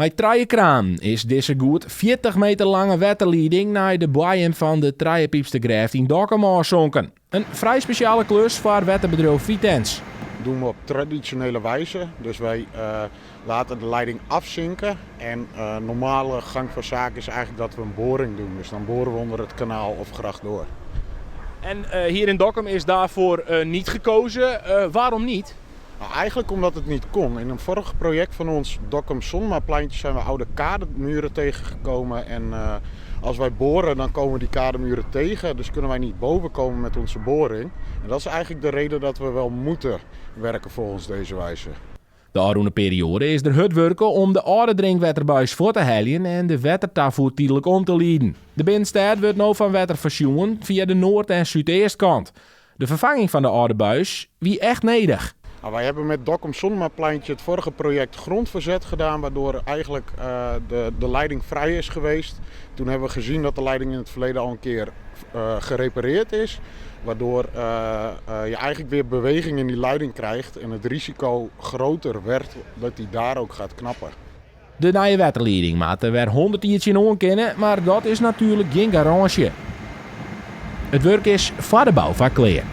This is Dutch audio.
Met 3 kraan is deze goed 40 meter lange waterleiding naar de boeien van de Trijepiepstergraft in Dokkum aanzonken. Een vrij speciale klus voor waterbedrijf Vitens. Dat doen we op traditionele wijze. Dus wij laten de leiding afzinken. En normale gang van zaken is eigenlijk dat we een boring doen. Dus dan boren we onder het kanaal of gracht door. En hier in Dokkum is daarvoor niet gekozen. Waarom niet? Nou, eigenlijk omdat het niet kon. In een vorig project van ons, Dokkum Sonmapleintje, zijn we oude kademuren tegengekomen. En als wij boren, dan komen die kademuren tegen. Dus kunnen wij niet boven komen met onze boring. En dat is eigenlijk de reden dat we wel moeten werken volgens deze wijze. De aanroende periode is er hard werken om de oude drinkwaterbuis voor te halen en de watertafel tijdelijk om te leiden. De binnenstad wordt nu van water verzoenen via de noord- en zuideestkant. De vervanging van de oude buis wie echt nodig. Nou, wij hebben met Dokkum Sonmapleintje het vorige project grondverzet gedaan, waardoor eigenlijk de leiding vrij is geweest. Toen hebben we gezien dat de leiding in het verleden al een keer gerepareerd is. Waardoor je eigenlijk weer beweging in die leiding krijgt en het risico groter werd dat die daar ook gaat knappen. De nieuwe waterleiding maakt er weer 100 jaar in kennen, maar dat is natuurlijk geen garage. Het werk is voor de bouw van klaar.